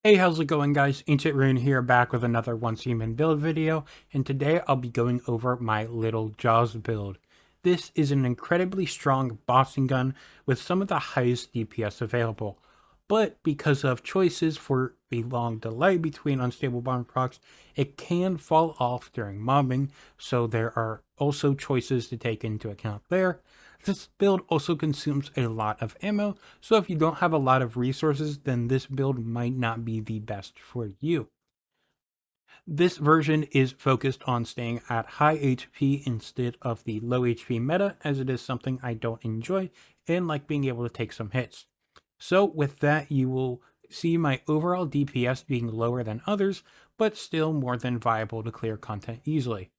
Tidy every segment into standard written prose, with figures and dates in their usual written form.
Hey, how's it going, guys? Ancient Rune here, back with another Once Human build video, and today I'll be going over my Little Jaws build. This is an incredibly strong bossing gun with some of the highest DPS available, but because of choices for the long delay between Unstable Bomber procs, it can fall off during mobbing, so there are also choices to take into account there. This build also consumes a lot of ammo, so if you don't have a lot of resources, then this build might not be the best for you. This version is focused on staying at high HP instead of the low HP meta, as it is something I don't enjoy and like being able to take some hits. So with that, you will see my overall DPS being lower than others, but still more than viable to clear content easily.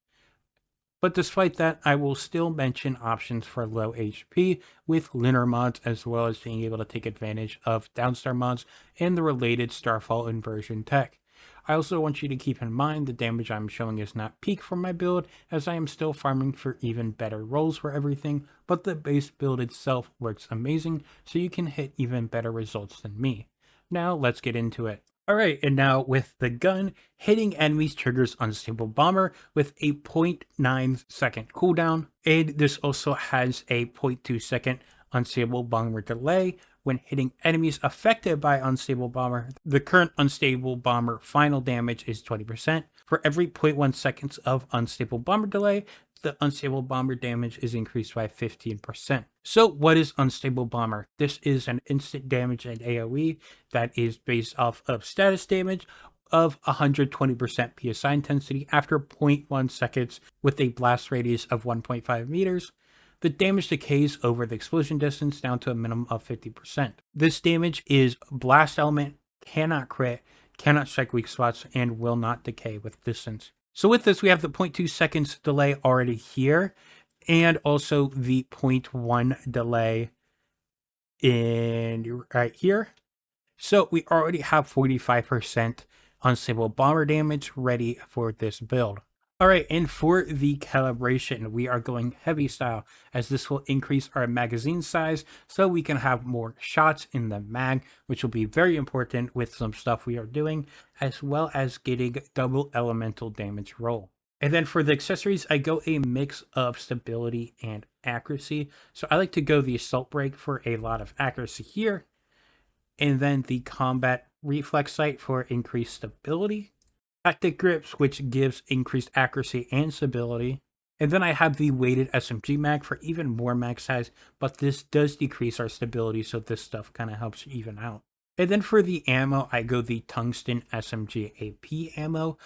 But despite that, I will still mention options for low HP with lunar mods, as well as being able to take advantage of downstar mods and the related starfall inversion tech. I also want you to keep in mind the damage I'm showing is not peak for my build, as I am still farming for even better rolls for everything, but the base build itself works amazing, so you can hit even better results than me. Now let's get into it. Alright, and now with the gun, hitting enemies triggers Unstable Bomber with a 0.9 second cooldown, and this also has a 0.2 second Unstable Bomber delay when hitting enemies affected by Unstable Bomber. The current Unstable Bomber final damage is 20%. For every 0.1 seconds of Unstable Bomber delay, the Unstable Bomber damage is increased by 15%. So what is Unstable Bomber? This is an instant damage and AoE that is based off of status damage of 120% PSI intensity after 0.1 seconds with a blast radius of 1.5 meters. The damage decays over the explosion distance down to a minimum of 50%. This damage is blast element, cannot crit, cannot strike weak spots, and will not decay with distance. So with this, we have the 0.2 seconds delay already here, and also the 0.1 delay in right here. So we already have 45% Unstable Bomber damage ready for this build. Alright, and for the calibration, we are going heavy style, as this will increase our magazine size so we can have more shots in the mag, which will be very important with some stuff we are doing, as well as getting double elemental damage roll. And then for the accessories, I go a mix of stability and accuracy. So I like to go the assault break for a lot of accuracy here, and then the combat reflex sight for increased stability. Tactic grips, which gives increased accuracy and stability. And then I have the weighted SMG mag for even more mag size, but this does decrease our stability, so this stuff kind of helps even out. And then for the ammo, I go the tungsten SMG AP ammo.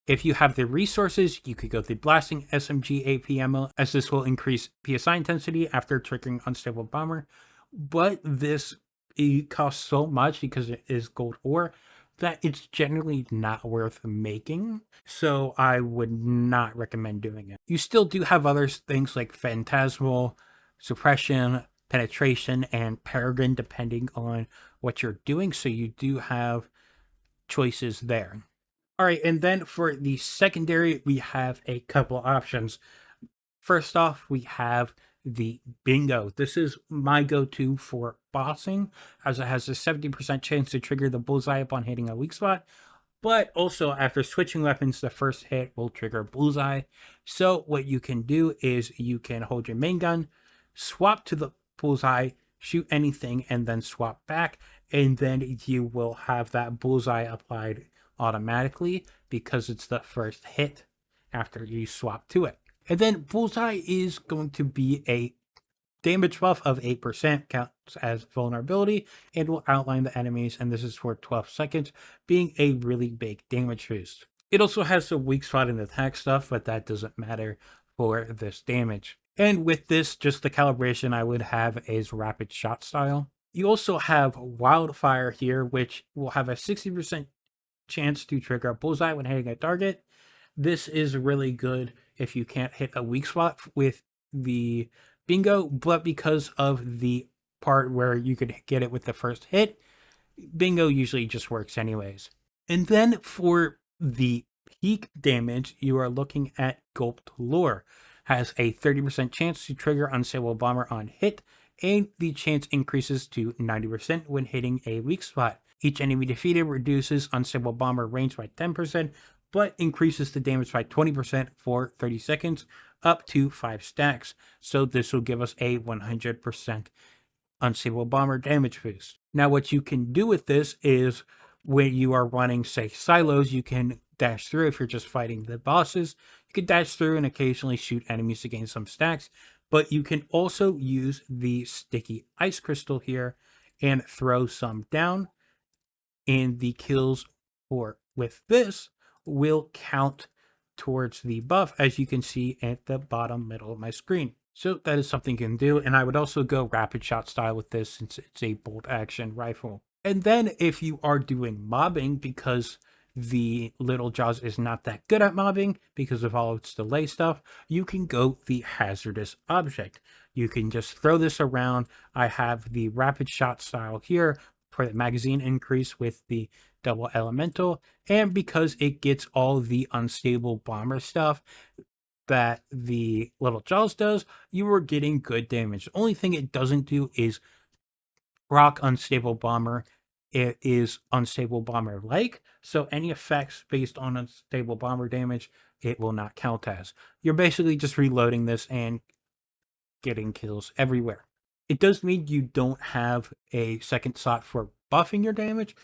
If you have the resources, you could go the blasting SMG AP ammo, as this will increase PSI intensity after triggering Unstable Bomber. But this, it costs so much because it is gold ore that it's generally not worth making, so I would not recommend doing it. You still do have other things like Phantasmal, Suppression, Penetration, and Peregrine depending on what you're doing, so you do have choices there. Alright, and then for the secondary, we have a couple options. First off, we have the Bingo. This is my go-to for bossing, as it has a 70% chance to trigger the bullseye upon hitting a weak spot, but also after switching weapons, the first hit will trigger bullseye. So what you can do is you can hold your main gun, swap to the bullseye, shoot anything, and then swap back, and then you will have that bullseye applied automatically because it's the first hit after you swap to it. And then Bullseye is going to be a damage buff of 8%, counts as vulnerability, and will outline the enemies, and this is for 12 seconds, being a really big damage boost. It also has some weak spot and attack stuff, but that doesn't matter for this damage. And with this, just the calibration I would have is rapid shot style. You also have Wildfire here, which will have a 60% chance to trigger a bullseye when hitting a target. This is really good if you can't hit a weak spot with the Bingo, but because of the part where you could get it with the first hit, Bingo usually just works anyways. And then for the peak damage, you are looking at Gulped Lure. Has a 30% chance to trigger Unstable Bomber on hit, and the chance increases to 90% when hitting a weak spot. Each enemy defeated reduces Unstable Bomber range by 10%, but increases the damage by 20% for 30 seconds, up to 5 stacks. So this will give us a 100% Unstable Bomber damage boost. Now what you can do with this is when you are running, say, silos, you can dash through. If you're just fighting the bosses, you can dash through and occasionally shoot enemies to gain some stacks. But you can also use the sticky ice crystal here and throw some down, and the kills for with this will count towards the buff, as you can see at the bottom middle of my screen. So that is something you can do, and I would also go rapid shot style with this since it's a bolt action rifle. And then if you are doing mobbing, because the Little Jaws is not that good at mobbing because of all its delay stuff, you can go the hazardous object. You can just throw this around. I have the rapid shot style here for the magazine increase with the double elemental, and because it gets all the unstable bomber stuff that the Little Jaws does, you are getting good damage. The only thing it doesn't do is rock Unstable Bomber. It is Unstable Bomber like, so any effects based on Unstable Bomber damage, it will not count as. You're basically just reloading this and getting kills everywhere. It does mean you don't have a second slot for buffing your damage,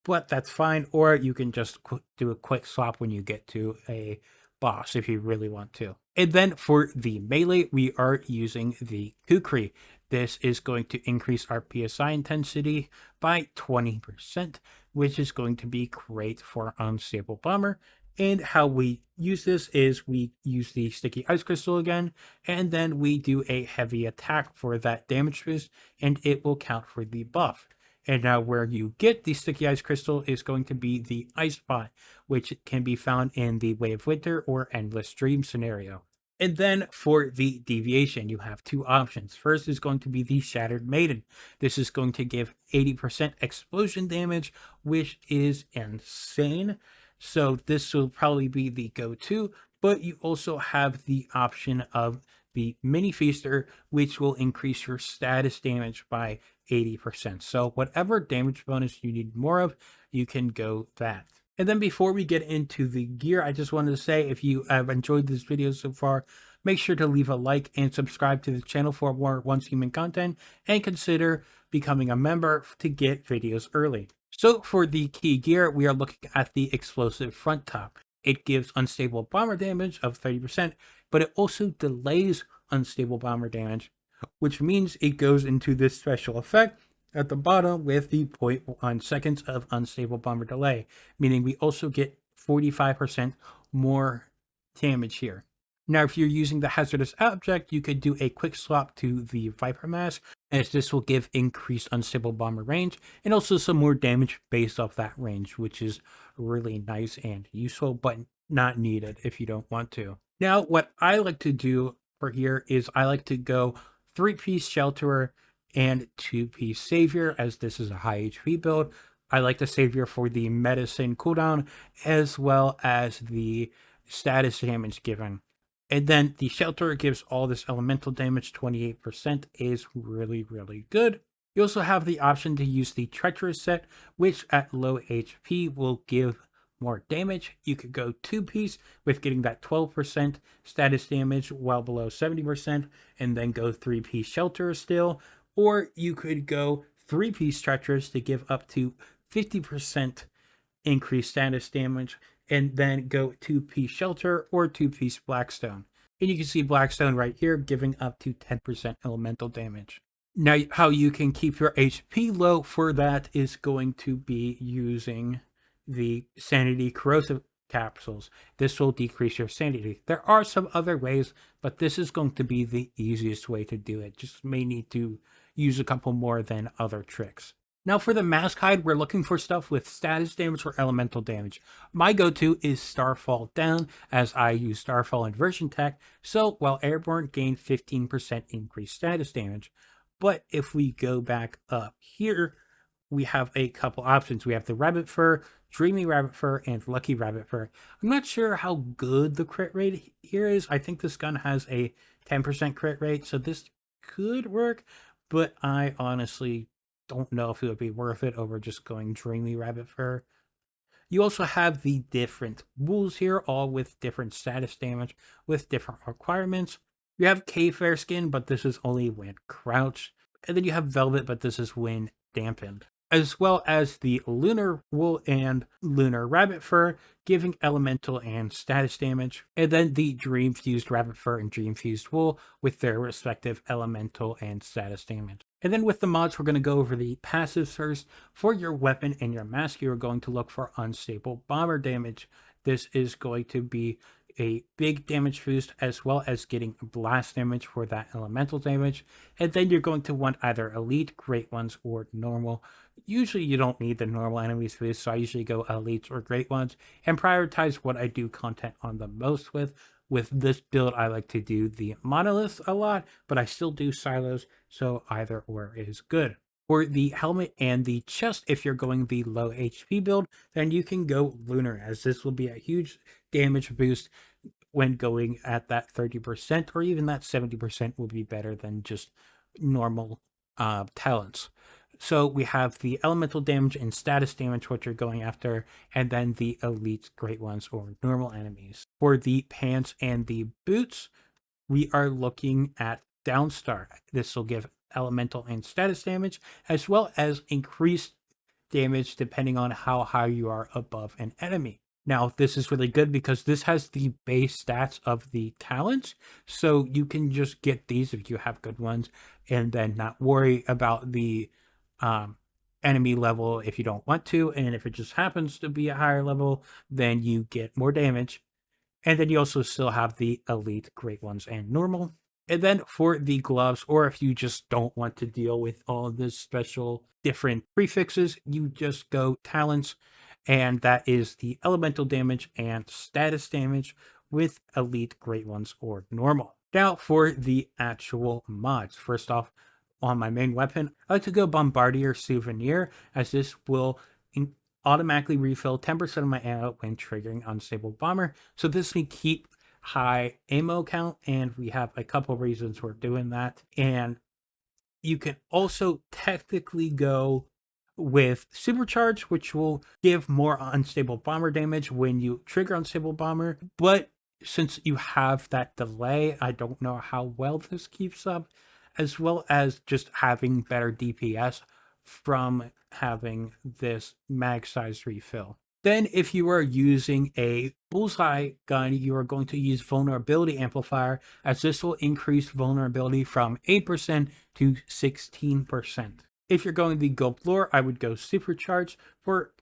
but that's fine. Or you can just do a quick swap when you get to a boss if you really want to. And then for the melee, we are using the Kukri. This is going to increase our PSI intensity by 20%, which is going to be great for Unstable Bomber. And how we use this is we use the sticky ice crystal again, and then we do a heavy attack for that damage boost, and it will count for the buff. And now where you get the sticky ice crystal is going to be the ice pot, which can be found in the Way of Winter or Endless Dream scenario. And then for the deviation, you have two options. First is going to be the Shattered Maiden. This is going to give 80% explosion damage, which is insane. So this will probably be the go-to, but you also have the option of the Mini Feaster, which will increase your status damage by 80%. So whatever damage bonus you need more of, you can go that. And then before we get into the gear, I just wanted to say, if you have enjoyed this video so far, make sure to leave a like and subscribe to the channel for more Once Human content, and consider becoming a member to get videos early. So for the key gear, we are looking at the explosive front top. It gives unstable bomber damage of 30%, but it also delays unstable bomber damage, which means it goes into this special effect at the bottom with the 0.1 seconds of unstable bomber delay, meaning we also get 45% more damage here. Now, if you're using the hazardous object, you could do a quick swap to the Viper Mask, as this will give increased unstable bomber range and also some more damage based off that range, which is really nice and useful, but not needed if you don't want to. Now, what I like to do for here is I like to go 3-piece Shelterer and 2-piece Savior, as this is a high HP build. I like the Savior for the medicine cooldown as well as the status damage given. And then the Shelterer gives all this elemental damage, 28% is really, really good. You also have the option to use the Treacherous set, which at low HP will give more damage. You could go 2-piece with getting that 12% status damage while below 70%, and then go 3-piece Shelterer still. Or you could go 3-piece Treacherous to give up to 50% increased status damage, and then go 2-piece Shelter or 2-piece Blackstone. And you can see Blackstone right here giving up to 10% elemental damage. Now, how you can keep your HP low for that is going to be using the Sanity Corrosive capsules. This will decrease your sanity. There are some other ways, but this is going to be the easiest way to do it. Just may need to use a couple more than other tricks. Now for the mask hide, we're looking for stuff with status damage or elemental damage. My go-to is Starfall Down, as I use Starfall Inversion Tech, so while airborne, gain 15% increased status damage. But if we go back up here, we have a couple options. We have the Rabbit Fur, Dreamy Rabbit Fur, and Lucky Rabbit Fur. I'm not sure how good the crit rate here is. I think this gun has a 10% crit rate, so this could work, but I honestly don't know if it would be worth it over just going Dreamy Rabbit Fur. You also have the different wolves here, all with different status damage, with different requirements. You have Cave Fair Skin, but this is only when crouched. And then you have Velvet, but this is when dampened. As well as the Lunar Wool and Lunar Rabbit Fur, giving elemental and status damage. And then the Dream Fused Rabbit Fur and Dream Fused Wool with their respective elemental and status damage. And then with the mods, we're going to go over the passives first. For your weapon and your mask, you're going to look for Unstable Bomber damage. This is going to be a big damage boost as well as getting blast damage for that elemental damage. And then you're going to want either elite, great ones, or normal. Usually you don't need the normal enemies for this, so I usually go elites or great ones and prioritize what I do content on the most with. With this build, I like to do the Monoliths a lot, but I still do silos, so either or is good. For the helmet and the chest, if you're going the low HP build, then you can go Lunar, as this will be a huge damage boost when going at that 30%, or even that 70% will be better than just normal talents. So we have the elemental damage and status damage, what you're going after, and then the elite great ones or normal enemies. For the pants and the boots, we are looking at Downstar. This will give elemental and status damage, as well as increased damage depending on how high you are above an enemy. Now, this is really good because this has the base stats of the talents, so you can just get these if you have good ones, and then not worry about the enemy level if you don't want to, and if it just happens to be a higher level, then you get more damage. And then you also still have the elite, great ones, and normal. And then for the gloves, or if you just don't want to deal with all of this special different prefixes, you just go talents, and that is the elemental damage and status damage with elite, great ones, or normal. Now for the actual mods. First off, on my main weapon, I like to go Bombardier Souvenir, as this will automatically refill 10% of my ammo when triggering Unstable Bomber. So this can keep high ammo count, and we have a couple reasons we're doing that. And you can also technically go with Supercharge, which will give more Unstable Bomber damage when you trigger Unstable Bomber. But since you have that delay, I don't know how well this keeps up, as well as just having better DPS from having this mag size refill. Then if you are using a bullseye gun, you are going to use vulnerability amplifier, as this will increase vulnerability from 8% to 16%. If you're going the Gold Lore, I would go Supercharge for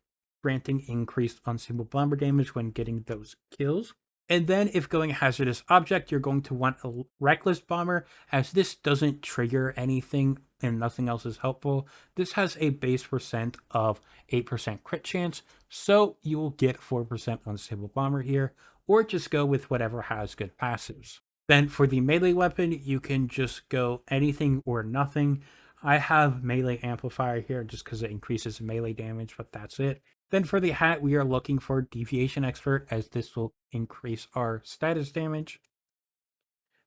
granting increased Unstable Bomber damage when getting those kills. And then if going Hazardous Object, you're going to want a Reckless Bomber, as this doesn't trigger anything and nothing else is helpful. This has a base percent of 8% crit chance, so you will get 4% Unstable Bomber here, or just go with whatever has good passives. Then for the melee weapon, you can just go anything or nothing. I have Melee Amplifier here just because it increases melee damage, but that's it. Then for the hat, we are looking for Deviation Expert, as this will increase our status damage.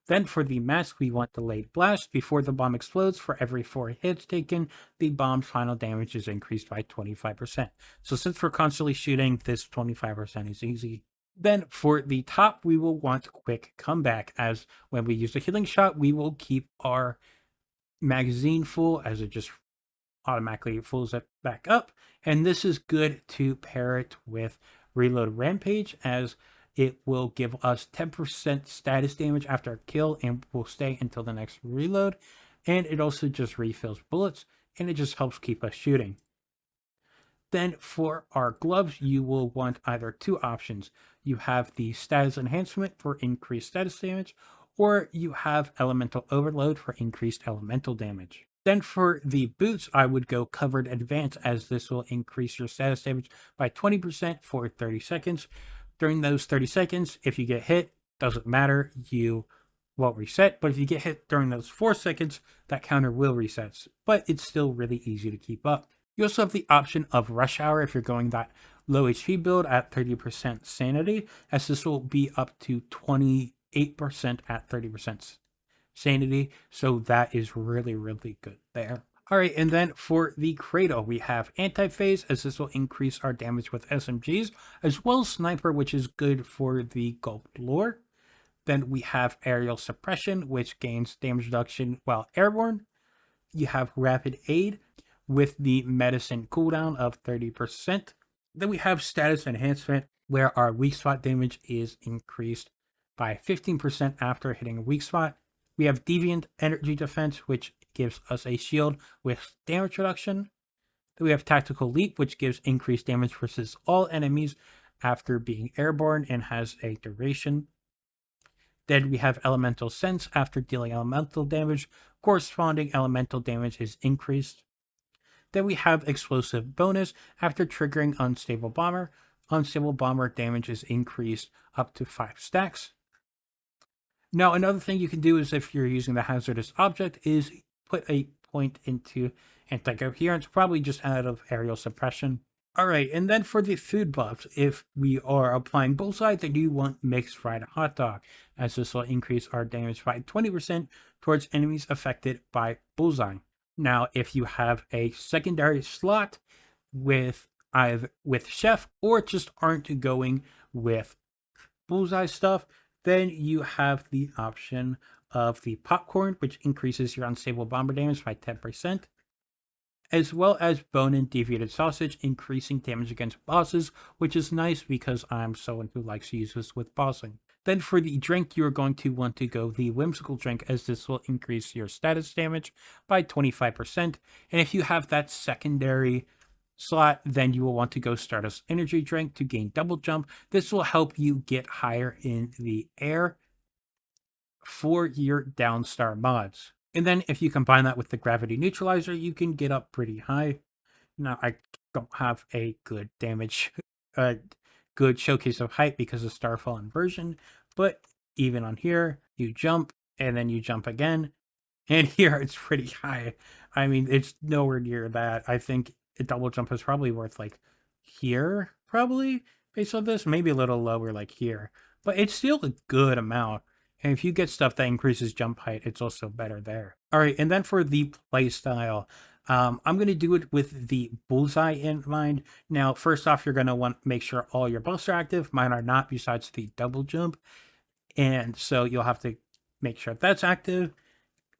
Then for the mask, we want Delayed Blast. Before the bomb explodes, for every 4 hits taken, the bomb's final damage is increased by 25%. So since we're constantly shooting, this 25% is easy. Then for the top, we will want Quick Comeback, as when we use a healing shot, we will keep our magazine full, as it just automatically fills it back up. And this is good to pair it with Reload Rampage, as it will give us 10% status damage after a kill and will stay until the next reload. And it also just refills bullets, and it just helps keep us shooting. Then for our gloves, you will want either 2 options. You have the status enhancement for increased status damage, or you have elemental overload for increased elemental damage. Then for the boots, I would go Covered Advance, as this will increase your status damage by 20% for 30 seconds. During those 30 seconds, if you get hit, doesn't matter, you won't reset. But if you get hit during those 4 seconds, that counter will reset. But it's still really easy to keep up. You also have the option of Rush Hour if you're going that low HP build at 30% sanity, as this will be up to 28% at 30% sanity. So that is really, really good there. Alright, and then for the Cradle, we have Anti-Phase, as this will increase our damage with SMGs, as well as Sniper, which is good for the gold lore. Then we have Aerial Suppression, which gains damage reduction while airborne. You have Rapid Aid with the Medicine cooldown of 30%. Then we have Status Enhancement, where our weak spot damage is increased by 15% after hitting a weak spot. We have Deviant Energy Defense, which gives us a shield with damage reduction. Then we have Tactical Leap, which gives increased damage versus all enemies after being airborne and has a duration. Then we have Elemental Sense. After dealing elemental damage, corresponding elemental damage is increased. Then we have Explosive Bonus. After triggering Unstable Bomber, Unstable Bomber damage is increased up to 5 stacks. Now, another thing you can do is, if you're using the Hazardous Object, is put a point into Anti-Coherence, probably just out of Aerial Suppression. Alright, and then for the food buffs, if we are applying Bullseye, then you want Mixed Fried Hot Dog, as this will increase our damage by 20% towards enemies affected by Bullseye. Now, if you have a secondary slot with either with Chef or just aren't going with Bullseye stuff, then you have the option of the Popcorn, which increases your Unstable Bomber damage by 10%, as well as Bone and Deviated Sausage, increasing damage against bosses, which is nice because I'm someone who likes to use this with bossing. Then for the drink, you're going to want to go the Whimsical Drink, as this will increase your status damage by 25%. And if you have that secondary slot, then you will want to go Stardust Energy Drink to gain double jump. This will help you get higher in the air for your Downstar mods. And then if you combine that with the Gravity Neutralizer, you can get up pretty high. Now, I don't have a good damage, good showcase of height because of Starfall inversion, but even on here, you jump, and then you jump again, and here it's pretty high. I mean, it's nowhere near that. I think a double jump is probably worth like here, probably, based on this, maybe a little lower like here, but it's still a good amount. And if you get stuff that increases jump height, it's also better there. All right, and then for the playstyle, I'm going to do it with the Bullseye in mind. Now, first off, you're going to want to make sure all your buffs are active. Mine are not, besides the double jump. And so you'll have to make sure that's active.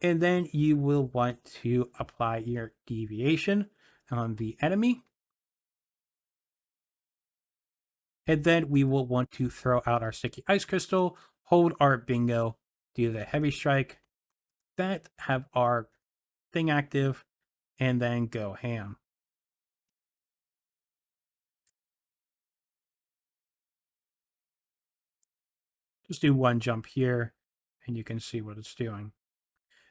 And then you will want to apply your Deviation on the enemy. And then we will want to throw out our Sticky Ice Crystal, hold our Bingo, do the Heavy Strike, that have our thing active, and then go ham. Just do one jump here, and you can see what it's doing.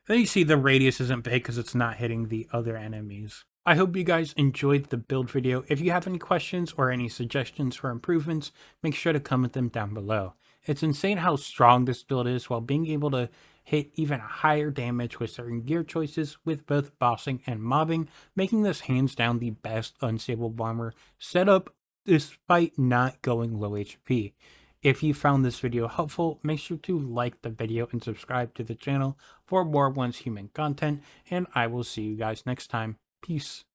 Then you see the radius isn't big because it's not hitting the other enemies. I hope you guys enjoyed the build video. If you have any questions or any suggestions for improvements, make sure to comment them down below. It's insane how strong this build is while being able to hit even higher damage with certain gear choices with both bossing and mobbing, making this hands down the best Unstable Bomber setup despite not going low HP. If you found this video helpful, make sure to like the video and subscribe to the channel for more Once Human content, and I will see you guys next time. Peace.